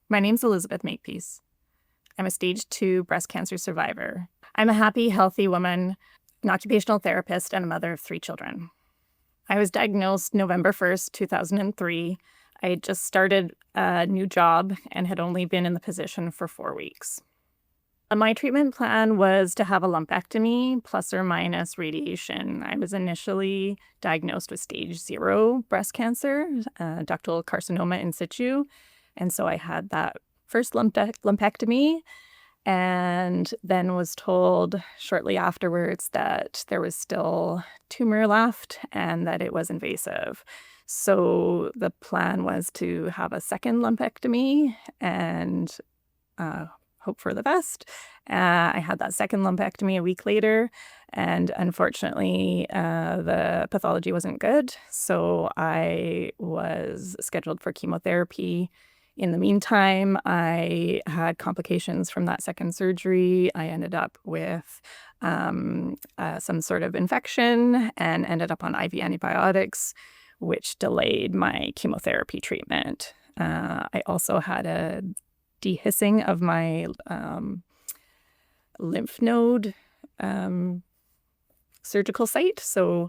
My name's Elizabeth Makepeace. I'm a stage 2 breast cancer survivor. I'm a happy, healthy woman, an occupational therapist, and a mother of 3 children. I was diagnosed November 1st, 2003. I had just started a new job and had only been in the position for 4 weeks. My treatment plan was to have a lumpectomy plus or minus radiation. I was initially diagnosed with stage 0 breast cancer, ductal carcinoma in situ. And so I had that first lumpectomy and then was told shortly afterwards that there was still tumor left and that it was invasive. So the plan was to have a second lumpectomy and hope for the best. I had that second lumpectomy a week later, and unfortunately, the pathology wasn't good. So I was scheduled for chemotherapy. In the meantime, I had complications from that second surgery. I ended up with some sort of infection and ended up on IV antibiotics, which delayed my chemotherapy treatment. I also had a dehissing of my lymph node surgical site. So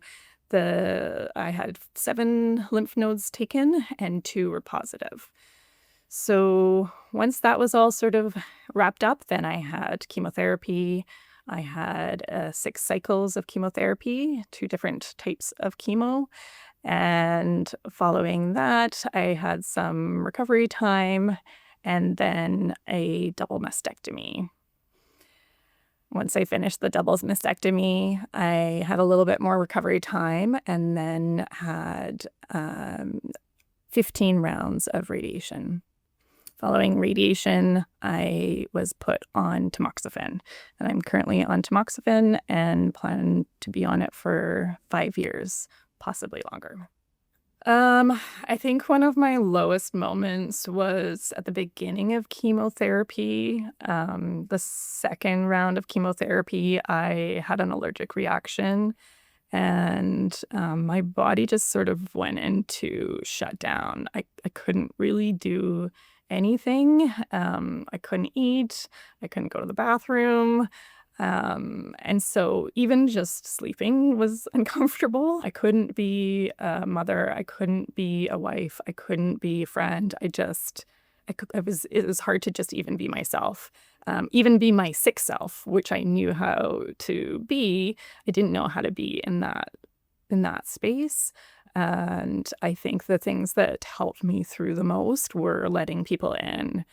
I had 7 lymph nodes taken and 2 were positive. So once that was all sort of wrapped up, then I had chemotherapy. I had 6 cycles of chemotherapy, 2 different types of chemo. And following that, I had some recovery time and then a double mastectomy. Once I finished the double mastectomy, I had a little bit more recovery time and then had 15 rounds of radiation. Following radiation, I was put on tamoxifen, and I'm currently on tamoxifen and plan to be on it for 5 years, possibly longer. I think one of my lowest moments was at the beginning of chemotherapy. The second round of chemotherapy, I had an allergic reaction, and my body just sort of went into shutdown. I couldn't really do anything. I couldn't eat. I couldn't go to the bathroom. And so even just sleeping was uncomfortable. I couldn't be a mother. I couldn't be a wife. I couldn't be a friend. It was hard to just even be myself. Even be my sick self, which I knew how to be. I didn't know how to be in that space. And I think the things that helped me through the most were letting people in.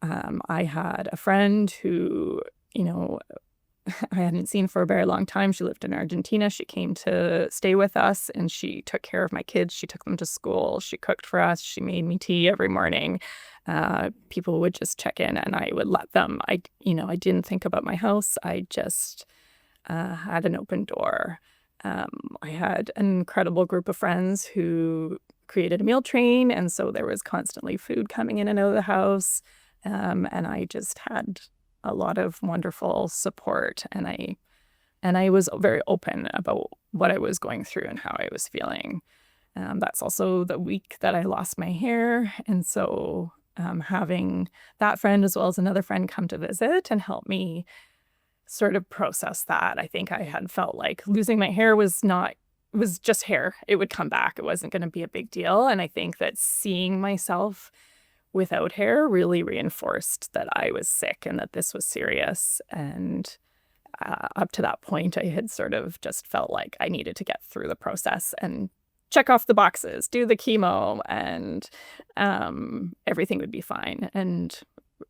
I had a friend who, I hadn't seen for a very long time. She lived in Argentina. She came to stay with us and she took care of my kids. She took them to school. She cooked for us. She made me tea every morning. People would just check in and I would let them. I didn't think about my house. I just had an open door. I had an incredible group of friends who created a meal train, and so there was constantly food coming in and out of the house. And I just had a lot of wonderful support, and I was very open about what I was going through and how I was feeling. That's also the week that I lost my hair, and so having that friend as well as another friend come to visit and help me sort of process that. I think I had felt like losing my hair was just hair. It would come back. It wasn't going to be a big deal. And I think that seeing myself without hair really reinforced that I was sick and that this was serious. And up to that point, I had sort of just felt like I needed to get through the process and check off the boxes, do the chemo, and everything would be fine. And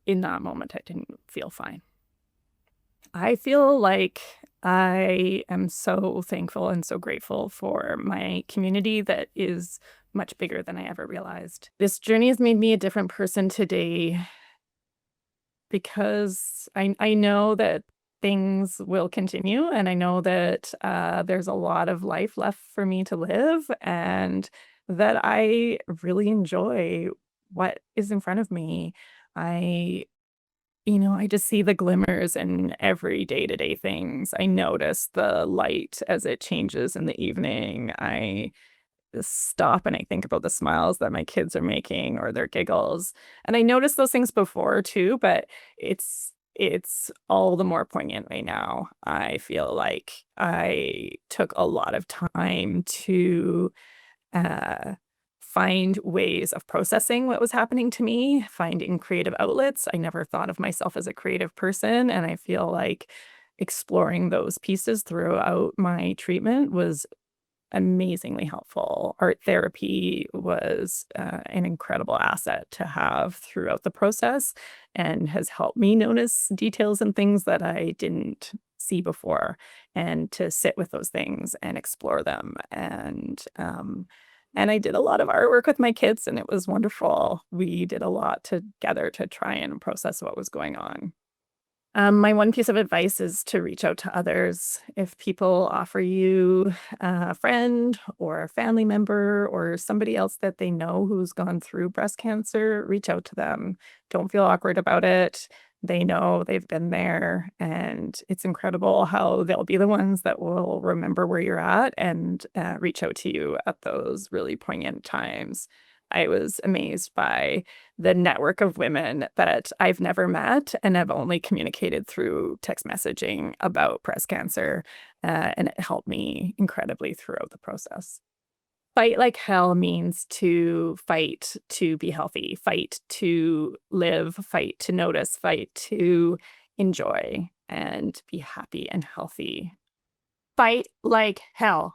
in that moment, I didn't feel fine. I feel like I am so thankful and so grateful for my community that is much bigger than I ever realized. This journey has made me a different person today because I know that things will continue, and I know that there's a lot of life left for me to live, and that I really enjoy what is in front of me. I I just see the glimmers in every day-to-day things. I notice the light as it changes in the evening. stop and I think about the smiles that my kids are making or their giggles. And I noticed those things before too, but it's all the more poignant right now. I feel like I took a lot of time to uh, find ways of processing what was happening to me, finding creative outlets. I never thought of myself as a creative person, and I feel like exploring those pieces throughout my treatment was amazingly helpful. Art therapy was an incredible asset to have throughout the process and has helped me notice details and things that I didn't see before, and to sit with those things and explore them. And I did a lot of artwork with my kids, and it was wonderful. We did a lot together to try and process what was going on. My one piece of advice is to reach out to others. If people offer you a friend or a family member or somebody else that they know who's gone through breast cancer, reach out to them. Don't feel awkward about it. They know, they've been there, and it's incredible how they'll be the ones that will remember where you're at and reach out to you at those really poignant times. I was amazed by the network of women that I've never met and have only communicated through text messaging about breast cancer, and it helped me incredibly throughout the process. Fight like hell means to fight to be healthy, fight to live, fight to notice, fight to enjoy and be happy and healthy. Fight like hell.